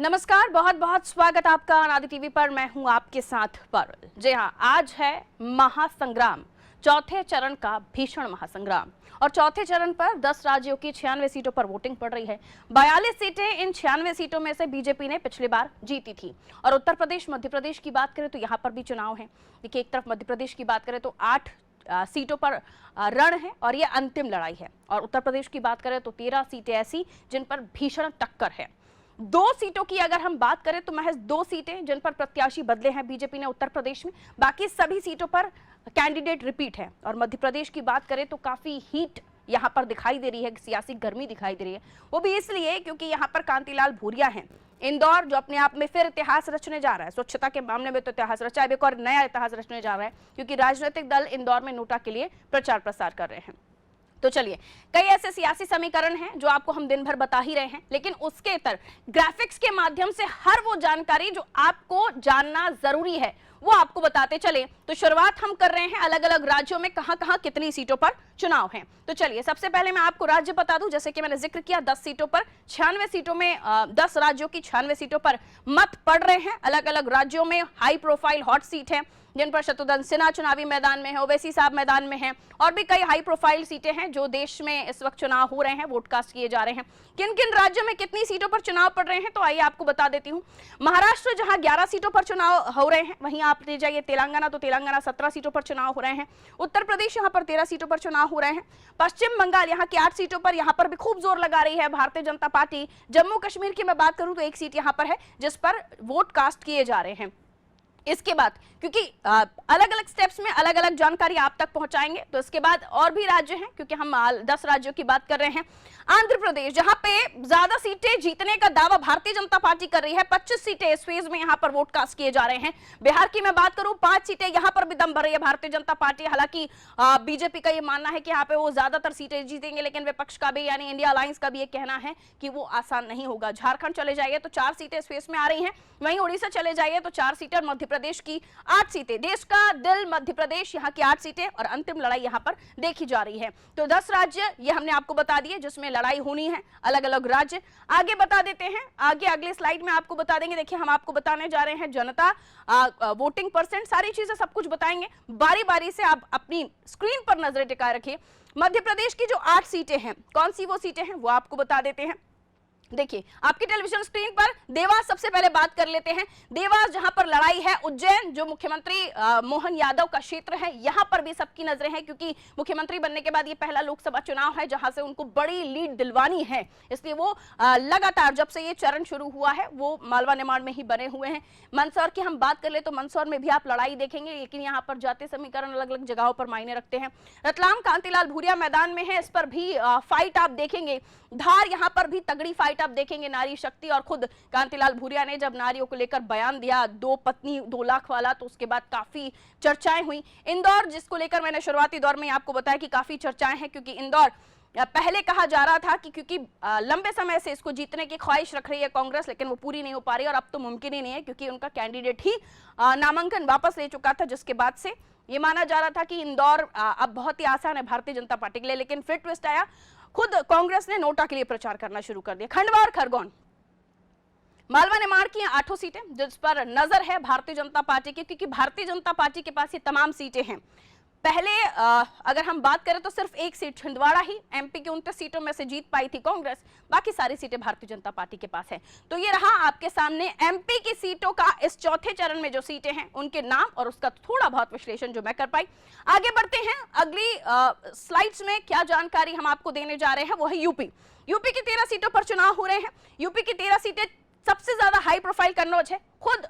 नमस्कार, बहुत बहुत स्वागत आपका अनादि टीवी पर। मैं हूं आपके साथ पारुल। जी हां, आज है महासंग्राम, चौथे चरण का भीषण महासंग्राम। और चौथे चरण पर 10 राज्यों की 96 सीटों पर वोटिंग पड़ रही है। 42 सीटें, इन 96 सीटों में से बीजेपी ने पिछली बार जीती थी। और उत्तर प्रदेश, मध्य प्रदेश की बात करें तो यहाँ पर भी चुनाव है। देखिए, एक तरफ मध्य प्रदेश की बात करें तो 8 सीटों पर रण है और ये अंतिम लड़ाई है। और उत्तर प्रदेश की बात करें तो 13 सीटें ऐसी जिन पर भीषण टक्कर है। 2 सीटों की अगर हम बात करें तो महज 2 सीटें जिन पर प्रत्याशी बदले हैं बीजेपी ने उत्तर प्रदेश में, बाकी सभी सीटों पर कैंडिडेट रिपीट है। और मध्य प्रदेश की बात करें तो काफी हीट यहां पर दिखाई दे रही है, सियासी गर्मी दिखाई दे रही है। वो भी इसलिए क्योंकि यहां पर कांतिलाल भूरिया हैं। इंदौर जो अपने आप में फिर इतिहास रचने जा रहा है, स्वच्छता के मामले में तो इतिहास रचा, अब एक और नया इतिहास रचने जा रहा है क्योंकि राजनीतिक दल इंदौर में नोटा के लिए प्रचार प्रसार कर रहे हैं। तो चलिए, कई ऐसे सियासी समीकरण हैं जो आपको हम दिन भर बता ही रहे हैं, लेकिन उसके इतर ग्राफिक्स के माध्यम से हर वो जानकारी जो आपको जानना जरूरी है वो आपको बताते चले। तो शुरुआत हम कर रहे हैं अलग अलग राज्यों में कहां-कहां कितनी सीटों पर चुनाव है। तो चलिए, सबसे पहले मैं आपको राज्य बता दूं। जैसे कि मैंने जिक्र किया, 10 सीटों पर 96 सीटों में 10 राज्यों की 96 सीटों पर मत पड़ रहे हैं। अलग अलग राज्यों में हाई प्रोफाइल हॉट सीट है जिन पर शत्रुघ्न सिन्हा चुनावी मैदान में है, ओवैसी साहब मैदान में हैं, और भी कई हाई प्रोफाइल सीटें हैं जो देश में इस वक्त चुनाव हो रहे हैं, वोटकास्ट किए जा रहे हैं। किन किन राज्यों में कितनी सीटों पर चुनाव पड़ रहे हैं तो आइए आपको बता देती हूं। महाराष्ट्र जहां 11 सीटों पर चुनाव हो रहे हैं, वहीं आप ले जाइए तेलंगाना, तो तेलंगाना 17 सीटों पर चुनाव हो रहे हैं। उत्तर प्रदेश यहां पर 13 सीटों पर चुनाव हो रहे हैं। पश्चिम बंगाल यहां की 8 सीटों पर, यहां पर भी खूब जोर लगा रही है भारतीय जनता पार्टी। जम्मू कश्मीर की मैं बात करूं तो 1 सीट यहां पर है जिस पर वोट कास्ट किए जा रहे हैं। इसके बाद, क्योंकि अलग अलग स्टेप्स में अलग अलग जानकारी आप तक पहुंचाएंगे, तो इसके बाद और भी राज्य हैं, क्योंकि हम 10 राज्यों की बात कर रहे हैं। आंध्र प्रदेश, जहां पे ज्यादा सीटें जीतने का दावा भारतीय जनता पार्टी कर रही है, 25 सीटें इस फेज में यहां पर वोट कास्ट किए जा रहे हैं। बिहार की मैं बात करूं, 5 सीटें, यहां पर भी दम भर रही है भारतीय जनता पार्टी। हालांकि बीजेपी का यह मानना है कि यहाँ पे वो ज्यादातर सीटें जीतेंगे, लेकिन विपक्ष का भी यानी इंडिया अलायंस का भी ये कहना है कि वो आसान नहीं होगा। झारखंड चले जाइए तो 4 सीटें इस फेज में आ रही हैं, वहीं उड़ीसा चले जाइए तो 4 सीटें, और मध्य प्रदेश की 8 सीटें। देश का दिल मध्य प्रदेश, यहाँ की 8 सीटें, और अंतिम लड़ाई यहाँ पर देखी जा रही है। तो 10 राज्य ये हमने आपको बता दिए जिसमें लड़ाई होनी है, अलग अलग राज्य। आगे बता देते हैं, आगे अगले स्लाइड में आपको बता देंगे। देखिए, हम आपको बताने जा रहे हैं जनता, वोटिंग परसेंट, सारी चीजें सब कुछ बताएंगे। बारी बारी से आप अपनी स्क्रीन पर नजरें टिकाए रखिए। मध्य प्रदेश की जो 8 सीटें हैं, कौन सी वो सीटें हैं वो आपको बता देते हैं। देखिए, आपकी टेलीविजन स्क्रीन पर देवास सबसे पहले बात कर लेते हैं। देवास जहां पर लड़ाई है, उज्जैन जो मुख्यमंत्री मोहन यादव का क्षेत्र है, यहां पर भी सबकी नजरें हैं क्योंकि मुख्यमंत्री बनने के बाद ये पहला लोकसभा चुनाव है जहां से उनको बड़ी लीड दिलवानी है। इसलिए वो लगातार जब से ये चरण शुरू हुआ है वो मालवा निर्माण में ही बने हुए हैं। मंदसौर की हम बात कर ले तो मंदसौर में भी आप लड़ाई देखेंगे, लेकिन यहाँ पर जातीय समीकरण अलग अलग जगहों पर मायने रखते हैं। रतलाम कांतिलाल भूरिया मैदान में है, इस पर भी फाइट आप देखेंगे। धार यहाँ पर भी तगड़ी फाइट आप देखेंगे, नारी शक्ति। और खुद कांतिलाल भूरिया ने जब नारियों को लेकर बयान दिया 2 पत्नी 2 लाख वाला, तो उसके बाद काफी चर्चाएं हुई। इंदौर, जिसको लेकर मैंने शुरुआती दौर में आपको बताया कि काफी चर्चाएं हैं, क्योंकि इंदौर पहले कहा जा रहा था कि क्योंकि लंबे समय से इसको जीतने की ख्वाहिश रख रही है कांग्रेस, लेकिन वो पूरी नहीं हो पा रही, और अब तो मुमकिन ही नहीं है क्योंकि उनका कैंडिडेट ही नामांकन वापस ले चुका था, जिसके बाद से ये माना जा रहा था कि इंदौर अब बहुत ही आसान है भारतीय जनता पार्टी के लिए। लेकिन फिर ट्विस्ट आया, खुद कांग्रेस ने नोटा के लिए प्रचार करना शुरू कर दिया। खंडवा और खरगोन, मालवा निर्माण की 8 सीटें जिस पर नजर है भारतीय जनता पार्टी की, क्योंकि भारतीय जनता पार्टी के पास ये तमाम सीटें हैं। पहले अगर हम बात करें तो सिर्फ 1 सीट छिंदवाड़ा ही एमपी की 29 सीटों में से जीत पाई थी कांग्रेस, बाकी सारी सीटें भारतीय जनता पार्टी के पास है। तो ये रहा आपके सामने एमपी की सीटों का इस चौथे चरण में जो सीटें हैं उनके नाम और उसका थोड़ा बहुत विश्लेषण जो मैं कर पाई। आगे बढ़ते हैं, अगली स्लाइड्स में क्या जानकारी हम आपको देने जा रहे हैं वो है यूपी की 13 सीटों पर चुनाव हो रहे हैं। यूपी की 13 सीटें, सबसे ज्यादा हाई प्रोफाइल कन्नौज है। खुद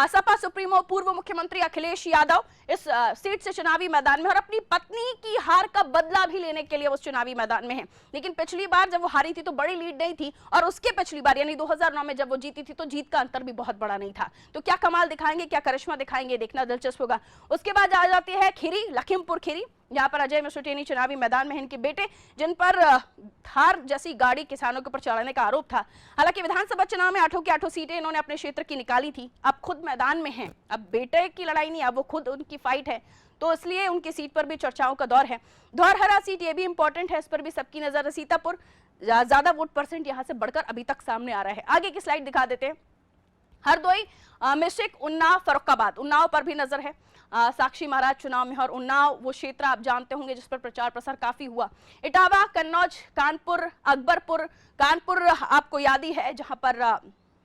सपा सुप्रीमो पूर्व मुख्यमंत्री अखिलेश यादव इस सीट से चुनावी मैदान में, और अपनी पत्नी की हार का बदला भी लेने के लिए उस चुनावी मैदान में है। लेकिन पिछली बार जब वो हारी थी तो बड़ी लीड नहीं थी, और उसके पिछली बार यानी 2009 में जब वो जीती थी तो जीत का अंतर भी बहुत बड़ा नहीं था। तो क्या कमाल दिखाएंगे, क्या करिश्मा दिखाएंगे, देखना दिलचस्प होगा। उसके बाद आ जाती है खीरी, लखीमपुर खीरी, यहाँ पर अजय मसुटेनी चुनावी मैदान में हैं, इनके बेटे, जिन पर थार जैसी गाड़ी किसानों के ऊपर चढ़ाने का आरोप था। हालांकि विधानसभा चुनाव में 8 की 8 सीटें इन्होंने अपने क्षेत्र की निकाली थी, अब खुद मैदान में हैं। अब बेटे की लड़ाई नहीं, अब वो खुद उनकी फाइट है, तो इसलिए उनकी सीट पर भी चर्चाओं का दौर है। धौरहरा सीट ये भी इंपॉर्टेंट है, इस पर भी सबकी नजर है। सीतापुर, ज्यादा वोट परसेंट यहां से बढ़कर अभी तक सामने आ रहा है। आगे की स्लाइड दिखा देते हैं। हरदोई, मिश्रिक, उन्नाव, फर्रुखाबाद, उन्नाव पर भी नजर है। साक्षी महाराज चुनाव में, और उन्नाव वो क्षेत्र आप जानते होंगे जिस पर प्रचार प्रसार काफी हुआ। इटावा, कन्नौज, कानपुर, अकबरपुर, कानपुर आपको याद ही है जहां पर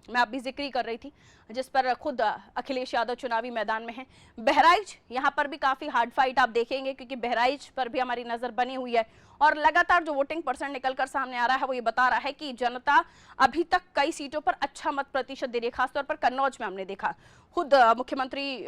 मैं अभी जिक्र ही कर रही थी, जिस पर खुद अखिलेश यादव चुनावी मैदान में हैं। बहराइच, यहाँ पर भी काफी हार्ड फाइट आप देखेंगे क्योंकि बहराइच पर भी हमारी नजर बनी हुई है और लगातार जो वोटिंग परसेंट निकलकर सामने आ रहा है वो ये बता रहा है कि जनता अभी तक कई सीटों पर अच्छा मत प्रतिशत दे रही है। खासतौर पर कन्नौज में हमने देखा, खुद मुख्यमंत्री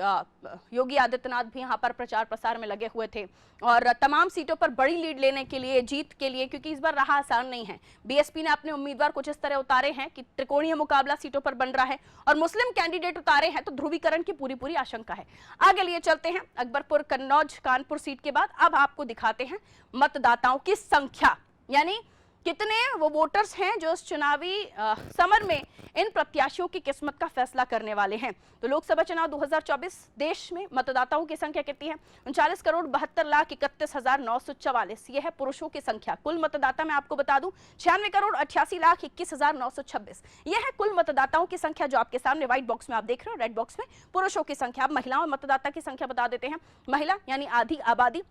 योगी आदित्यनाथ भी यहाँ पर प्रचार प्रसार में लगे हुए थे और तमाम सीटों पर बड़ी लीड लेने के लिए, जीत के लिए, क्योंकि इस बार रहा आसान नहीं है। बीएसपी ने अपने उम्मीदवार कुछ इस तरह उतारे हैं कि त्रिकोणीय मुकाबला सीटों पर बन रहा है और मुस्लिम कैंडिडेट उतारे हैं तो ध्रुवीकरण की पूरी आशंका है। आगे लिए चलते हैं, अकबरपुर, कन्नौज, कानपुर सीट के बाद अब आपको दिखाते हैं मतदाताओं की संख्या, यानी कितने वो वोटर्स हैं जो इस चुनावी समर में इन प्रत्याशियों की किस्मत का फैसला करने वाले हैं। तो लोकसभा चुनाव 2024 देश में मतदाताओं की संख्या कितनी है? 39,72,71,944। यह है पुरुषों की संख्या। कुल मतदाता मैं आपको बता दूं 96,88,21,926। यह है कुल मतदाताओं की संख्या जो आपके सामने व्हाइट बॉक्स में आप देख रहे हो, रेड बॉक्स में पुरुषों की संख्या। अब महिलाओं मतदाता की संख्या बता देते हैं। महिला यानी आधी आबादी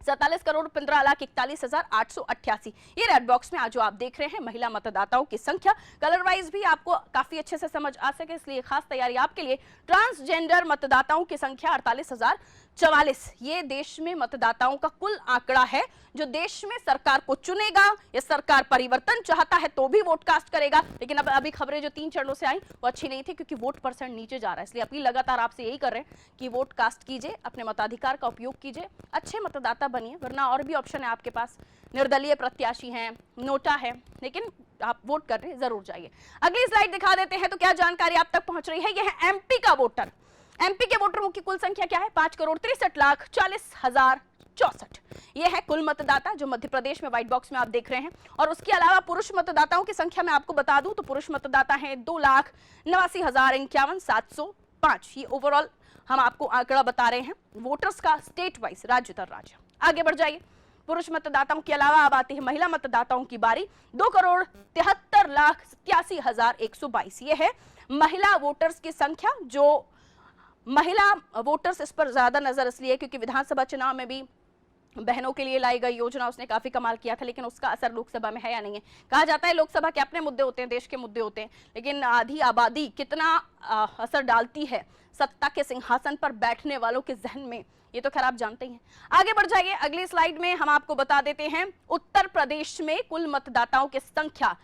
47,15,41,888। ये रेड बॉक्स में आज जो आप देख रहे हैं महिला मतदाताओं की संख्या। कलर वाइज भी आपको काफी अच्छे से समझ आ सके इसलिए खास तैयारी आपके लिए। ट्रांसजेंडर मतदाताओं की संख्या 48,044। ये देश में मतदाताओं का कुल आंकड़ा है जो देश में सरकार को चुनेगा। ये सरकार परिवर्तन चाहता है तो भी वोट कास्ट करेगा, लेकिन अब अभी खबरें जो 3 चरणों से आई वो अच्छी नहीं थी क्योंकि वोट परसेंट नीचे जा रहा है। इसलिए अपील लगातार आपसे यही कर रहे हैं कि वोट कास्ट कीजिए, अपने मताधिकार का उपयोग कीजिए, अच्छे मतदाता बनिए, वरना और भी ऑप्शन है आपके पास। निर्दलीय प्रत्याशी हैं, नोटा है, लेकिन आप वोट करने जरूर जाइए। अगली स्लाइड दिखा देते हैं तो क्या जानकारी आप तक पहुंच रही है। यह है एमपी का वोटर। एमपी के वोटरों की कुल संख्या क्या है? 5,63,40,064। यह है कुल मतदाता जो मध्य प्रदेश में व्हाइट बॉक्स में आप देख रहे हैं। और उसके अलावा पुरुष मतदाताओं की संख्या मैं आपको बता दूं तो पुरुष मतदाता हैं 2,89,51,705। ये ओवरऑल हम आपको आंकड़ा बता रहे हैं वोटर्स का स्टेट वाइज, राज्य दर राज्य। आगे बढ़ जाइए। पुरुष मतदाताओं के अलावा अब आती है महिला मतदाताओं की बारी। 2,73,87,122। ये है महिला वोटर्स की संख्या। जो महिला वोटर्स, इस पर ज्यादा नजर इसलिए क्योंकि विधानसभा चुनाव में भी बहनों के लिए लाई गई योजना उसने काफी कमाल किया था, लेकिन उसका असर लोकसभा में है या नहीं है? कहा जाता है लोकसभा के अपने मुद्दे होते हैं, देश के मुद्दे होते हैं, लेकिन आधी आबादी कितना असर डालती है सत्ता के सिंहासन पर बैठने वालों के जहन में, ये तो खैर आप जानते ही हैं। आगे बढ़ जाइए। अगली स्लाइड में हम आपको बता देते हैं उत्तर प्रदेश में कुल मतदाताओं की संख्या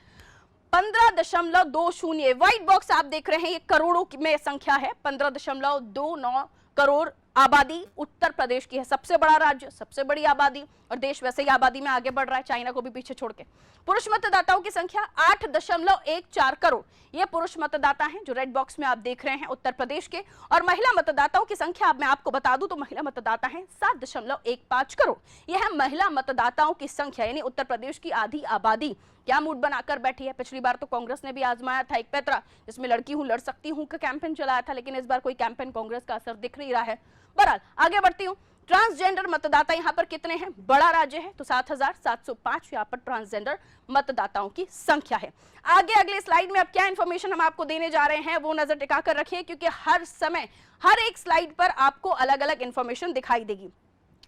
15.20। व्हाइट बॉक्स आप देख रहे हैं, ये करोड़ों में संख्या है। 15.29 करोड़ आबादी उत्तर प्रदेश की है। सबसे बड़ा राज्य, सबसे बड़ी आबादी, और देश वैसे ही आबादी में आगे बढ़ रहा है, चाइना को भी पीछे छोड़ के। पुरुष मतदाताओं की संख्या 8.14 करोड़। ये पुरुष मतदाता हैं जो रेड बॉक्स में आप देख रहे हैं उत्तर प्रदेश के। और महिला मतदाताओं की संख्या अब मैं आपको बता दूं तो महिला मतदाता हैं 7.15 करोड़। यह है महिला मतदाताओं की संख्या, यानी उत्तर प्रदेश की आधी आबादी क्या मूड बनाकर बैठी है। पिछली बार तो कांग्रेस ने भी आजमाया था एक पैतरा जिसमें लड़की हूं लड़ सकती हूं का कैंपेन चलाया था, लेकिन इस बार कोई कैंपेन कांग्रेस का असर दिख नहीं रहा है। बहरहाल आगे बढ़ती हूं। ट्रांसजेंडर मतदाता यहाँ पर कितने हैं? बड़ा राज्य है तो 7,705 यहाँ पर ट्रांसजेंडर मतदाताओं की संख्या है। आगे अगले स्लाइड में अब क्या इंफॉर्मेशन हम आपको देने जा रहे हैं वो नजर टिका कर रखिए, क्योंकि हर समय हर एक स्लाइड पर आपको अलग अलग इंफॉर्मेशन दिखाई देगी।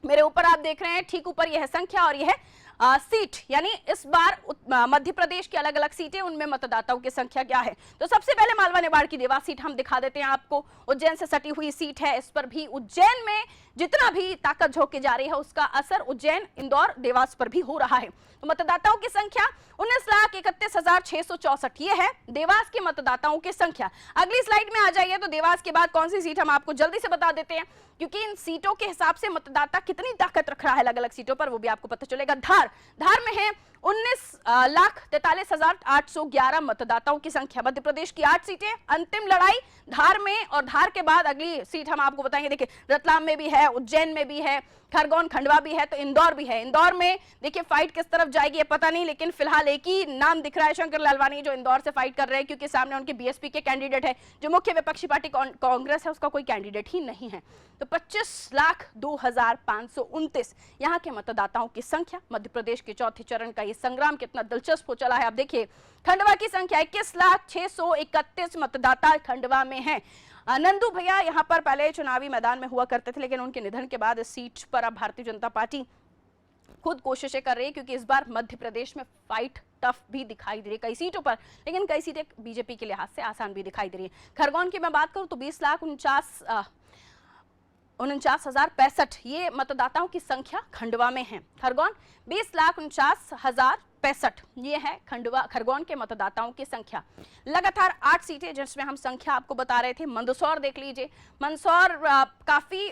मेरे ऊपर आप देख रहे हैं, ठीक ऊपर यह है संख्या और यह है सीट, यानी इस बार मध्य प्रदेश की अलग अलग सीटें, उनमें मतदाताओं की संख्या क्या है। तो सबसे पहले मालवा निवाड़ की देवास सीट हम दिखा देते हैं आपको। उज्जैन से सटी हुई सीट है, इस पर भी उज्जैन में जितना भी ताकत झोंकी जा रही है उसका असर उज्जैन, इंदौर, देवास पर भी हो रहा है। तो मतदाताओं की संख्या 19,31,664। ये है देवास के मतदाताओं की संख्या। अगली स्लाइड में आ जाइए तो देवास के बाद कौन सी सीट हम आपको जल्दी से बता देते हैं, क्योंकि इन सीटों के हिसाब से मतदाता कितनी ताकत रख रहा है अलग अलग सीटों पर वो भी आपको पता चलेगा। धार में है 19,43,811 मतदाताओं की संख्या। मध्य प्रदेश की 8 सीटें, अंतिम लड़ाई धार में, और धार के बाद अगली सीट हम आपको बताएंगे। देखिए रतलाम में भी है, उज्जैन में भी है, खरगोन खंडवा भी है, तो इंदौर भी है। इंदौर में देखिए फाइट किस तरफ जाएगी ये पता नहीं, लेकिन फिलहाल एक ही नाम दिख रहा है, शंकर लालवानी, जो इंदौर से फाइट कर रहे हैं, क्योंकि सामने उनके बीएसपी के कैंडिडेट है। जो मुख्य विपक्षी पार्टी कांग्रेस है उसका कोई कैंडिडेट ही नहीं है। तो 25,02,529 यहाँ के मतदाताओं की संख्या मध्य प्रदेश प्रदेश के चौथे चरण का ये संग्राम कितना दिलचस्प हो चला है। आप देखिए, खंडवा की संख्या 21,631 मतदाता खंडवा में है। नंदू भैया यहाँ पर पहले चुनावी मैदान में हुआ करते थे, लेकिन उनके निधन के बाद इस सीट पर अब भारतीय जनता पार्टी खुद कोशिशें कर रही है, क्योंकि इस बार मध्य प्रदेश में फाइट टफ भी दिखाई दे रही है कई सीटों पर, लेकिन कई सीटें बीजेपी के लिहाज से आसान भी दिखाई दे रही है। खरगोन की मैं बात करूं तो 20,49,065 ये मतदाताओं की संख्या खंडवा में है। खरगोन 20,49,065 ये है खरगोन के मतदाताओं की संख्या। लगातार 8 सीटें जिसमें हम संख्या आपको बता रहे थे। मंदसौर देख लीजिए, मंदसौर काफी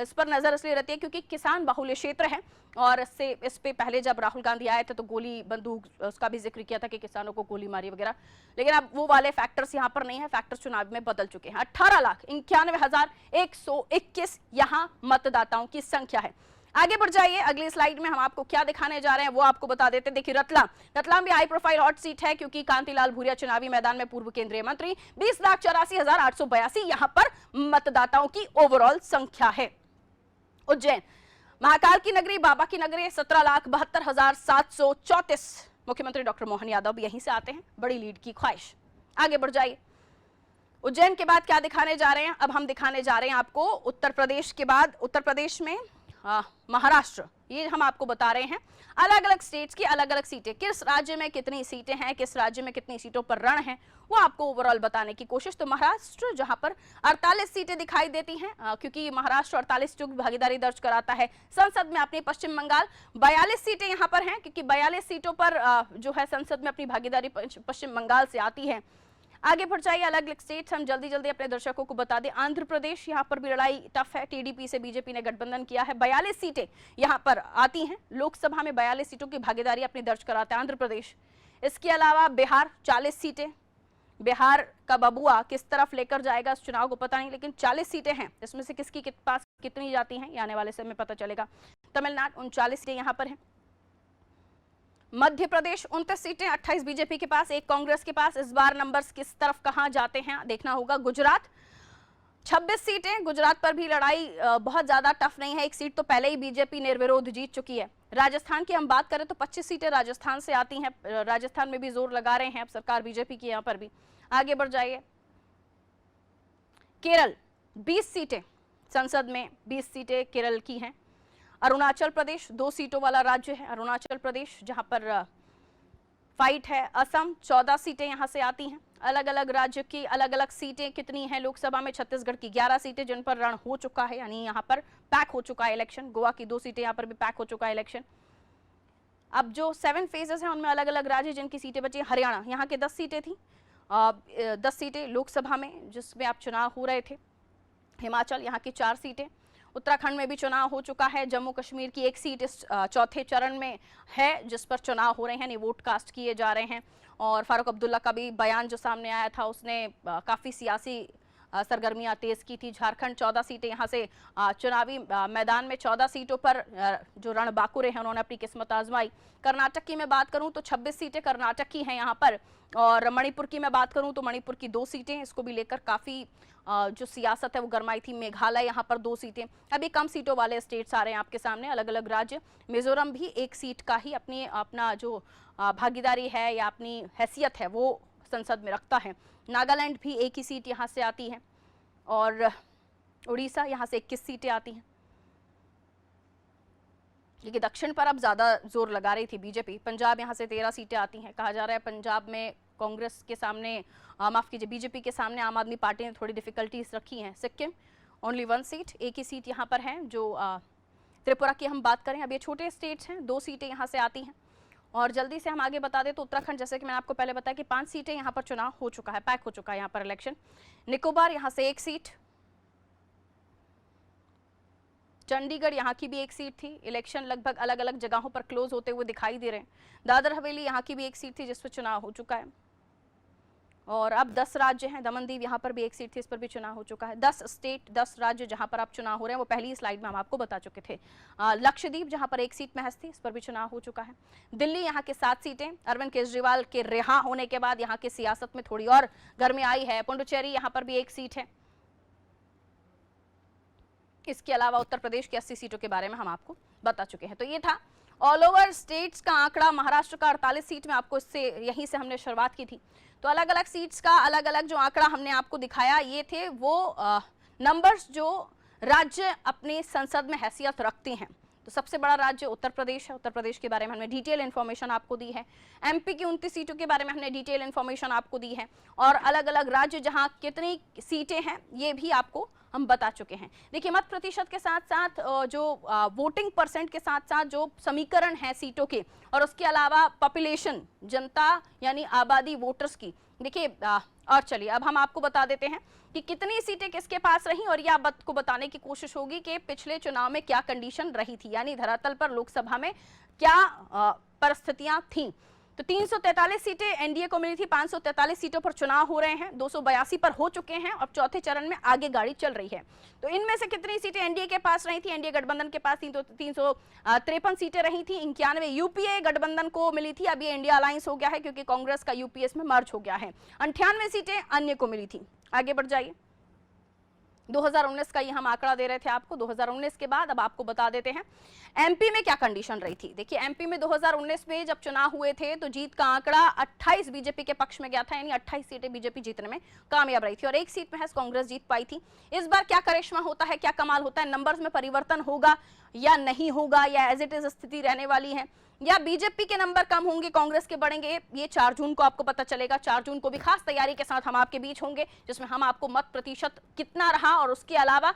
इस पर नजर इसलिए रहती है क्योंकि किसान बाहुल्य क्षेत्र है, और इस पे पहले जब राहुल गांधी आए थे तो गोली बंदूक उसका भी जिक्र किया था कि किसानों को गोली मारी वगैरह, लेकिन अब वो वाले फैक्टर्स यहाँ पर नहीं है। फैक्टर्स चुनाव में बदल चुके हैं। 18,91,121 यहाँ मतदाताओं की संख्या है। आगे बढ़ जाइए, अगली स्लाइड में हम आपको क्या दिखाने जा रहे हैं वो आपको बता देते हैं। देखिए, रतलाम भी हाई प्रोफाइल हॉट सीट है, क्योंकि कांतिलाल भूरिया चुनावी मैदान में पूर्व केंद्रीय मंत्री। 20,84,882 यहाँ पर मतदाताओं की ओवरऑल संख्या है। उज्जैन महाकाल की नगरी, बाबा की नगरी, 17,72,734 मुख्यमंत्री डॉक्टर मोहन यादव यहीं से आते हैं। बड़ी लीड की ख्वाहिश। आगे बढ़ जाइए, उज्जैन के बाद क्या दिखाने जा रहे हैं? अब हम दिखाने जा रहे हैं आपको उत्तर प्रदेश के बाद, उत्तर प्रदेश में महाराष्ट्र, ये हम आपको बता रहे हैं। अलग अलग स्टेट्स की अलग अलग सीटें, किस राज्य में कितनी सीटें हैं, किस राज्य में कितनी सीटों पर रण है, वो आपको ओवरऑल बताने की कोशिश। तो महाराष्ट्र जहां पर 48 सीटें दिखाई देती हैं, क्योंकि महाराष्ट्र 48 सीटों की भागीदारी दर्ज कराता है संसद में। अपनी पश्चिम बंगाल 42 सीटें यहां पर हैं, क्योंकि 42 सीटों पर जो है संसद में अपनी भागीदारी पश्चिम बंगाल से आती है। आगे बढ़ जाइए, अलग अलग स्टेट्स हम जल्दी जल्दी अपने दर्शकों को बता दें। आंध्र प्रदेश, यहाँ पर भी लड़ाई टफ है। टीडीपी से बीजेपी ने गठबंधन किया है। 42 सीटें यहाँ पर आती हैं। लोकसभा में 42 सीटों की भागीदारी अपनी दर्ज कराता है आंध्र प्रदेश। इसके अलावा बिहार 40 सीटें। बिहार का बबुआ किस तरफ लेकर जाएगा इस चुनाव को पता नहीं, लेकिन 40 सीटें हैं। इसमें से किसकी पास कितनी जाती हैं, आने वाले समय पता चलेगा। तमिलनाडु 39 सीटें यहाँ पर हैं। मध्य प्रदेश 29 सीटें, 28 बीजेपी के पास, 1 कांग्रेस के पास। इस बार नंबर्स किस तरफ कहां जाते हैं देखना होगा। गुजरात 26 सीटें, गुजरात पर भी लड़ाई बहुत ज्यादा टफ नहीं है। 1 सीट तो पहले ही बीजेपी निर्विरोध जीत चुकी है। राजस्थान की हम बात करें तो 25 सीटें राजस्थान से आती हैं। राजस्थान में भी जोर लगा रहे हैं अब सरकार बीजेपी की, यहां पर भी। आगे बढ़ जाइए, केरल 20 सीटें, संसद में 20 सीटें केरल की हैं। अरुणाचल प्रदेश 2 सीटों वाला राज्य है अरुणाचल प्रदेश, जहां पर फाइट है। असम 14 सीटें यहां से आती हैं। अलग अलग राज्य की अलग अलग सीटें कितनी हैं लोकसभा में? छत्तीसगढ़ की 11 सीटें जिन पर रण हो चुका है, यानी यहां पर पैक हो चुका है इलेक्शन। गोवा की 2 सीटें यहां पर भी पैक हो चुका है इलेक्शन। अब जो 7 फेजेस हैं उनमें अलग अलग राज्य जिनकी सीटें बची। हरियाणा, यहाँ के 10 सीटें थी, 10 सीटें लोकसभा में जिसमें आप चुनाव हो रहे थे। हिमाचल, यहाँ की 4 सीटें। उत्तराखंड में भी चुनाव हो चुका है। जम्मू कश्मीर की 1 सीट इस चौथे चरण में है जिस पर चुनाव हो रहे हैं, वोट कास्ट किए जा रहे हैं। और फारूक अब्दुल्ला का भी बयान जो सामने आया था, उसने काफ़ी सियासी सरगर्मियां तेज की थी। झारखंड 14 सीटें यहाँ से चुनावी मैदान में 14 सीटों पर जो रणबांकुरे हैं उन्होंने अपनी किस्मत आजमाई। कर्नाटक की मैं बात करूं तो 26 सीटें कर्नाटक की हैं यहाँ पर। और मणिपुर की मैं बात करूं तो मणिपुर की 2 सीटें, इसको भी लेकर काफ़ी जो सियासत है वो गरमाई थी। मेघालय यहाँ पर 2 सीटें। अभी कम सीटों वाले स्टेट्स आ रहे हैं आपके सामने, अलग अलग राज्य। मिजोरम भी 1 सीट का ही अपना जो भागीदारी है या अपनी हैसियत है वो संसद में रखता है। नागालैंड भी 1 ही सीट यहाँ से आती है। और उड़ीसा यहाँ से 21 सीटें आती हैं। लेकिन दक्षिण पर अब ज़्यादा जोर लगा रही थी बीजेपी। पंजाब यहाँ से 13 सीटें आती हैं। कहा जा रहा है पंजाब में कांग्रेस के सामने, माफ कीजिए, बीजेपी के सामने आम आदमी पार्टी ने थोड़ी डिफिकल्टीज रखी हैं। सिक्किम ओनली 1 सीट, 1 ही सीट यहाँ पर है। जो त्रिपुरा की हम बात करें, अब ये छोटे स्टेट्स हैं, 2 सीटें यहाँ से आती हैं। और जल्दी से हम आगे बता दें तो उत्तराखंड, जैसे कि मैंने आपको पहले बताया कि 5 सीटें यहाँ पर चुनाव हो चुका है, पैक हो चुका है यहाँ पर इलेक्शन। निकोबार यहाँ से 1 सीट। चंडीगढ़ यहाँ की भी 1 सीट थी। इलेक्शन लगभग अलग अलग जगहों पर क्लोज होते हुए दिखाई दे रहे हैं। दादर हवेली यहाँ की भी 1 सीट थी जिस पर चुनाव हो चुका है। और अब 10 राज्य हैं। दमन दीव यहाँ पर भी 1 सीट थी, इस पर भी चुनाव हो चुका है। 10 स्टेट, 10 राज्य जहाँ पर अब चुनाव हो रहे हैं वो पहली स्लाइड में हम आपको बता चुके थे। लक्षद्वीप जहाँ पर 1 सीट महज थी, इस पर भी चुनाव हो चुका है। दिल्ली यहाँ के 7 सीटें। अरविंद केजरीवाल के रिहा होने के बाद यहाँ की सियासत में थोड़ी और गर्मी आई है। पुडुचेरी यहाँ पर भी 1 सीट है। इसके अलावा उत्तर प्रदेश की 80 सीटों के बारे में हम आपको बता चुके हैं। तो ये था ऑल ओवर स्टेट्स का आंकड़ा महाराष्ट्र का 48 सीट में, आपको इससे यहीं से हमने शुरुआत की थी। तो अलग अलग सीट्स का अलग अलग जो आंकड़ा हमने आपको दिखाया, ये थे वो नंबर्स जो राज्य अपने संसद में हैसियत रखते हैं। तो सबसे बड़ा राज्य उत्तर प्रदेश है, उत्तर प्रदेश के बारे में हमने डिटेल इन्फॉर्मेशन आपको दी है। एमपी की 29 सीटों के बारे में हमने डिटेल इन्फॉर्मेशन आपको दी है, और अलग अलग राज्य जहां कितनी सीटें हैं ये भी आपको हम बता चुके हैं। देखिए, मत प्रतिशत के साथ साथ जो वोटिंग परसेंट के साथ साथ जो समीकरण है सीटों के, और उसके अलावा पॉपुलेशन, जनता यानी आबादी वोटर्स की, देखिए और चलिए अब हम आपको बता देते हैं कि कितनी सीटें किसके पास रही, और ये आपको बताने की कोशिश होगी कि पिछले चुनाव में क्या कंडीशन रही थी, यानी धरातल पर लोकसभा में क्या परिस्थितियां थीं। तो 343 सीटें एनडीए को मिली थी, 543 सीटों पर चुनाव हो रहे हैं, 282 पर हो चुके हैं और चौथे चरण में आगे गाड़ी चल रही है। तो इनमें से कितनी सीटें एनडीए के पास रही थी? एनडीए गठबंधन के पास 353 सीटें रही थी, 91 यूपीए गठबंधन को मिली थी, अब ये इंडिया अलायंस हो गया है क्योंकि कांग्रेस का यूपीएस में मर्ज हो गया है। 98 सीटें अन्य को मिली थी। आगे बढ़ जाइए, 2019 का ये हम आंकड़ा दे रहे थे आपको। 2019 के बाद अब आपको बता देते हैं एमपी में क्या कंडीशन रही थी। देखिए, एमपी में 2019 में जब चुनाव हुए थे तो जीत का आंकड़ा 28 बीजेपी के पक्ष में गया था, यानी 28 सीटें बीजेपी जीतने में कामयाब रही थी और एक सीट में कांग्रेस जीत पाई थी। इस बार क्या करिश्मा होता है, क्या कमाल होता है, नंबर्स में परिवर्तन होगा या नहीं होगा, या एज इट इज स्थिति रहने वाली है, या बीजेपी के नंबर कम होंगे कांग्रेस के बढ़ेंगे, ये 4 जून को आपको पता चलेगा। 4 जून को भी खास तैयारी के साथ हम आपके बीच होंगे, जिसमें हम आपको मत प्रतिशत कितना रहा और उसके अलावा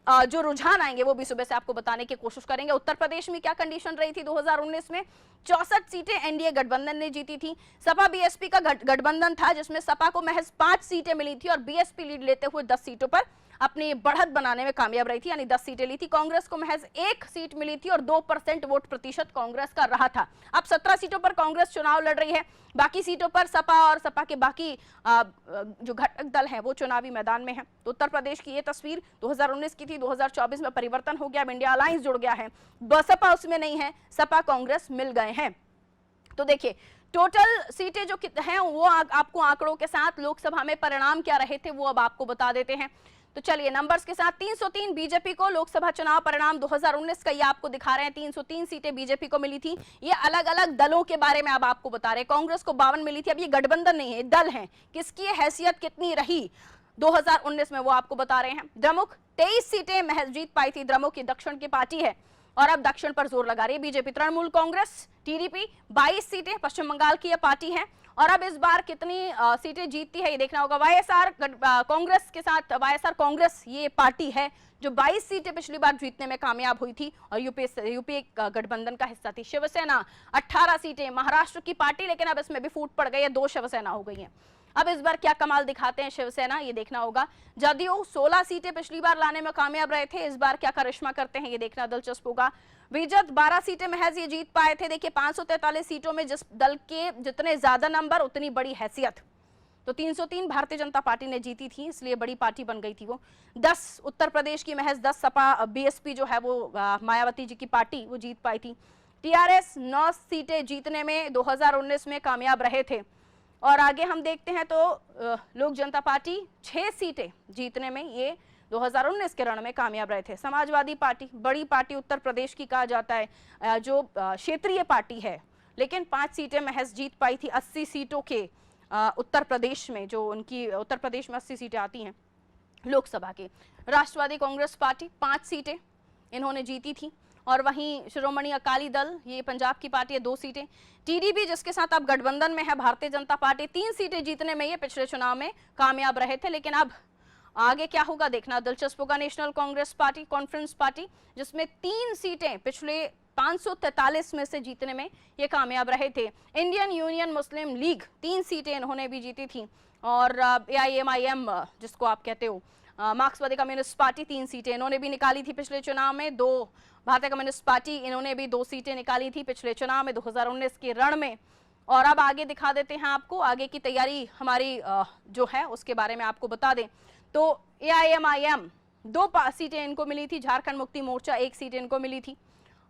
जो रुझान आएंगे वो भी सुबह से आपको बताने की कोशिश करेंगे। उत्तर प्रदेश में क्या कंडीशन रही थी 2019 में? 64 सीटें एनडीए गठबंधन ने जीती थी। सपा बीएसपी का गठबंधन था, जिसमें सपा को महज 5 सीटें मिली थी और बीएसपी लीड लेते हुए 10 सीटों पर अपनी बढ़त बनाने में कामयाब रही थी, यानी 10 सीटें ली थी। कांग्रेस को महज 1 सीट मिली थी और 2% वोट प्रतिशत कांग्रेस का रहा था। अब 17 सीटों पर कांग्रेस चुनाव लड़ रही है, बाकी सीटों पर सपा और सपा के बाकी जो घटक दल हैं वो चुनावी मैदान में हैं। तो उत्तर प्रदेश की ये तस्वीर 2019 की थी, 2024 में परिवर्तन हो गया, इंडिया अलायंस जुड़ गया है, बसपा उसमें नहीं है, सपा कांग्रेस मिल गए हैं। तो देखिए, टोटल सीटें जो हैं वो आपको आंकड़ों के साथ लोकसभा में परिणाम क्या रहे थे वो अब आपको बता देते हैं। तो चलिए नंबर्स के साथ, 303 बीजेपी को लोकसभा चुनाव परिणाम 2019 का ये आपको दिखा रहे हैं। 303 सीटें बीजेपी को मिली थी। ये अलग अलग दलों के बारे में अब आपको बता रहे हैं। कांग्रेस को 52 मिली थी, अब ये गठबंधन नहीं है, दल है, किसकी हैसियत कितनी रही 2019 में वो आपको बता रहे हैं। द्रमुक 23 सीटें महज जीत पाई थी, द्रमुक की दक्षिण की पार्टी है और अब दक्षिण पर जोर लगा रही है बीजेपी। तृणमूल कांग्रेस टीडीपी 22 सीटें, पश्चिम बंगाल की यह पार्टी है और अब इस बार कितनी सीटें जीतती है ये देखना होगा। वाईएसआर कांग्रेस के साथ, वाईएसआर कांग्रेस ये पार्टी है जो 22 सीटें पिछली बार जीतने में कामयाब हुई थी और यूपीए गठबंधन का हिस्सा थी। शिवसेना 18 सीटें, महाराष्ट्र की पार्टी, लेकिन अब इसमें भी फूट पड़ गई है, 2 शिवसेना हो गई हैं। अब इस बार क्या कमाल दिखाते हैं शिवसेना, ये देखना होगा। जदयू 16 सीटें पिछली बार लाने में कामयाब रहे थे, इस बार क्या करिश्मा करते हैं ये देखना दिलचस्प होगा। विजत 12 सीटें महज ये जीत पाए थे। देखिए, 543 सीटों में जिस दल के जितने ज्यादा नंबर उतनी बड़ी हैसियत। तो 303 भारतीय जनता पार्टी ने जीती थी, इसलिए बड़ी पार्टी बन गई थी वो। 10 उत्तर प्रदेश की महज 10 सपा बीएसपी जो है वो मायावती जी की पार्टी वो जीत पाई थी। टीआरएस 9 सीटें जीतने में 2019 में कामयाब रहे थे और आगे हम देखते हैं तो लोक जनता पार्टी 6 सीटें जीतने में ये 2019 के रण में कामयाब रहे थे। समाजवादी पार्टी, बड़ी पार्टी उत्तर प्रदेश की कहा जाता है, जो क्षेत्रीय पार्टी है, लेकिन 5 सीटें महज जीत पाई थी 80 सीटों के उत्तर प्रदेश में, जो उनकी उत्तर प्रदेश में 80 सीटें आती हैं लोकसभा की। राष्ट्रवादी कांग्रेस पार्टी 5 सीटें इन्होंने जीती थी और वहीं शिरोमणि अकाली दल, ये पंजाब की पार्टी है, 2 सीटें। टीडीपी जिसके साथ अब गठबंधन में है, भारतीय जनता पार्टी 3 सीटें जीतने में ये पिछले चुनाव में कामयाब रहे थे, लेकिन अब आगे क्या होगा देखना दिलचस्प होगा। National Congress party, conference party, जिसमें 3 सीटें पिछले 543 में से जीतने में ये कामयाब रहे थे। इंडियन यूनियन मुस्लिम लीग 3 सीटें इन्होंने भी जीती थी और AIMIM जिसको आप कहते हो, मार्क्सवादी कम्युनिस्ट पार्टी 3 सीटें इन्होंने भी निकाली थी पिछले चुनाव में। 2 भारतीय कम्युनिस्ट पार्टी, इन्होंने भी 2 सीटें निकाली थी पिछले चुनाव में 2019 के रण में। और अब आगे दिखा देते हैं आपको, आगे की तैयारी हमारी जो है उसके बारे में आपको बता दें तो AIMIM 2 सीटें इनको मिली थी, झारखंड मुक्ति मोर्चा 1 सीट इनको मिली थी।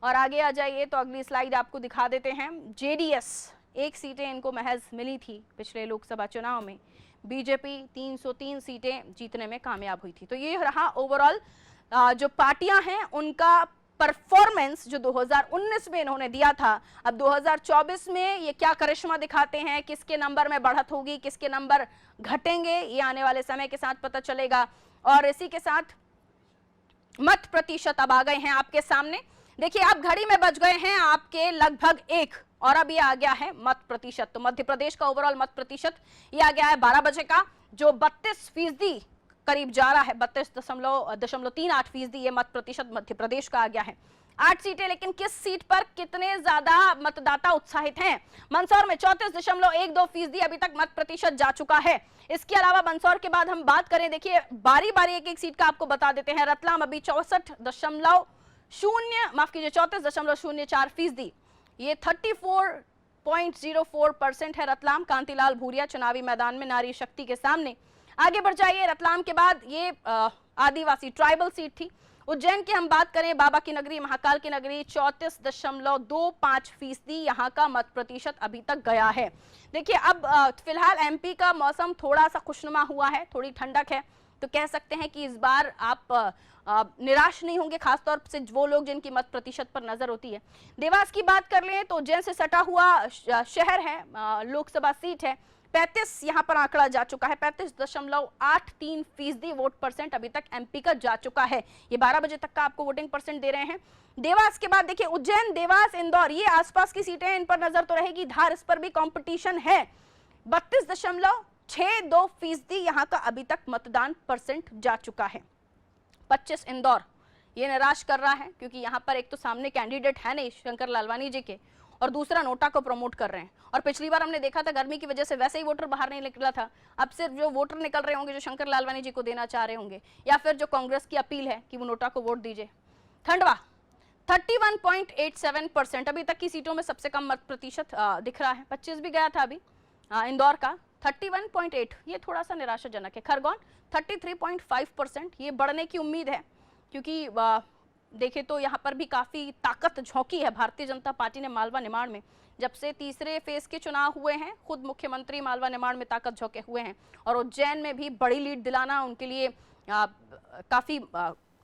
और आगे आ जाइए तो अगली स्लाइड आपको दिखा देते हैं। JDS 1 सीटें इनको महज मिली थी पिछले लोकसभा चुनाव में। बीजेपी 303 सीटें जीतने में कामयाब हुई थी। तो ये रहा ओवरऑल जो पार्टियां हैं उनका परफॉर्मेंस जो 2019 में इन्होंने दिया था, अब 2024 में ये क्या करिश्मा दिखाते हैं, किसके नंबर में बढ़त होगी, किसके नंबर घटेंगे, ये आने वाले समय के साथ पता चलेगा। और इसी के साथ मत प्रतिशत अब आ गए हैं आपके सामने। देखिए अब घड़ी में बज गए हैं आपके लगभग 1 और अब ये आ गया है मत प्रतिशत। तो मध्य प्रदेश का ओवरऑल मत प्रतिशत ये आ गया है 12 बजे का, जो 32% करीब जा रहा है, 32.38% ये मत प्रतिशत मध्य प्रदेश का आ गया है। 8 सीटें, लेकिन किस सीट पर कितने ज्यादा मतदाता उत्साहित हैं? मंदसौर में 34.12% अभी तक मत प्रतिशत जा चुका है। इसके अलावा मंदसौर के बाद हम बात करें, देखिए बारी बारी एक एक सीट का आपको बता देते हैं। रतलाम अभी 34.04%, ये 34.04% है रतलाम। कांतिलाल भूरिया चुनावी मैदान में नारी शक्ति के सामने। आगे बढ़ जाइए, रतलाम के बाद ये आदिवासी ट्राइबल सीट थी। उज्जैन की हम बात करें, बाबा की नगरी, महाकाल की नगरी, 34.25% यहाँ का मत प्रतिशत अभी तक गया है। देखिए अब फिलहाल एमपी का मौसम थोड़ा सा खुशनुमा हुआ है, थोड़ी ठंडक है, तो कह सकते हैं कि इस बार आप निराश नहीं होंगे, खासतौर से वो लोग जिनकी मत प्रतिशत पर नजर होती है। देवास की बात कर लें तो उज्जैन से सटा हुआ शहर है, लोकसभा सीट है। 35 यहाँ पर आंकड़ा जा चुका है, 35.83% वोट परसेंट अभी तक एमपी का जा चुका है। ये 12 बजे तक का आपको वोटिंग परसेंट दे रहे हैं। देवास के बाद देखिए उज्जैन, देवास, इंदौर, ये आसपास की सीटें हैं, इन पर नजर तो रहेगी। धार, इस पर भी कंपटीशन है। 32.62% यहाँ का अभी तक मतदान परसेंट जा चुका है। 25 इंदौर, ये निराश कर रहा है क्योंकि यहाँ पर एक तो सामने कैंडिडेट है नहीं शंकर लालवानी जी के, और दूसरा नोटा को प्रमोट कर रहे हैं। और पिछली बार हमने देखा था गर्मी की वजह से वैसे ही वोटर बाहर नहीं निकला था। अब सिर्फ जो वोटर निकल रहे होंगे जो शंकर लालवानी जी को देना चाह रहे होंगे, या फिर जो कांग्रेस की अपील है कि वो नोटा को वोट दीजिए। खंडवा 31.87%, अभी तक की सीटों में सबसे कम मत प्रतिशत दिख रहा है। 25 भी गया था अभी। इंदौर का 31.8, ये थोड़ा सा निराशाजनक है। खरगोन 33.5%, ये बढ़ने की उम्मीद है क्योंकि देखें तो यहाँ पर भी काफी ताकत झोंकी है भारतीय जनता पार्टी ने मालवा निमाड़ में। जब से तीसरे फेज के चुनाव हुए हैं, खुद मुख्यमंत्री मालवा निमाड़ में ताकत झोंके हुए हैं, और उज्जैन में भी बड़ी लीड दिलाना उनके लिए काफी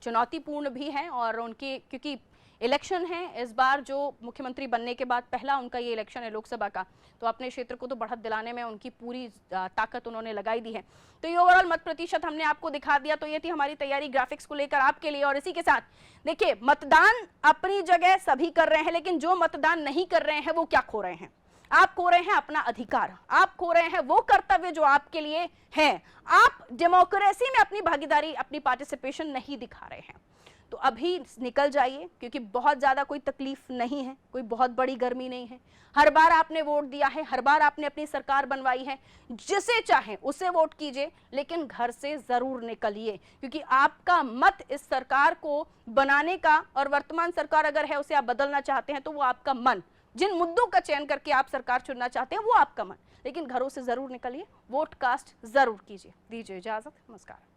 चुनौतीपूर्ण भी है। और उनके क्योंकि इलेक्शन है इस बार, जो मुख्यमंत्री बनने के बाद पहला उनका ये इलेक्शन है लोकसभा का, तो अपने क्षेत्र को तो बढ़त दिलाने में उनकी पूरी ताकत उन्होंने लगाई दी है। तो ये ओवरऑल मत प्रतिशत हमने आपको दिखा दिया। तो ये थी हमारी तैयारी ग्राफिक्स को लेकर आपके लिए। और इसी के साथ देखिए, मतदान अपनी जगह सभी कर रहे हैं, लेकिन जो मतदान नहीं कर रहे हैं वो क्या खो रहे हैं? आप खो रहे हैं अपना अधिकार, आप खो रहे हैं वो कर्तव्य जो आपके लिए है। आप डेमोक्रेसी में अपनी भागीदारी, अपनी पार्टिसिपेशन नहीं दिखा रहे हैं। तो अभी निकल जाइए, क्योंकि बहुत ज्यादा कोई तकलीफ नहीं है, कोई बहुत बड़ी गर्मी नहीं है। हर बार आपने वोट दिया है, हर बार आपने अपनी सरकार बनवाई है, जिसे चाहे उसे वोट कीजिए, लेकिन घर से जरूर निकलिए, क्योंकि आपका मत इस सरकार को बनाने का, और वर्तमान सरकार अगर है उसे आप बदलना चाहते हैं तो वो आपका मन, जिन मुद्दों का चयन करके आप सरकार चुनना चाहते हैं वो आपका मन, लेकिन घरों से जरूर निकलिए, वोट कास्ट जरूर कीजिए। दीजिए इजाजत, नमस्कार।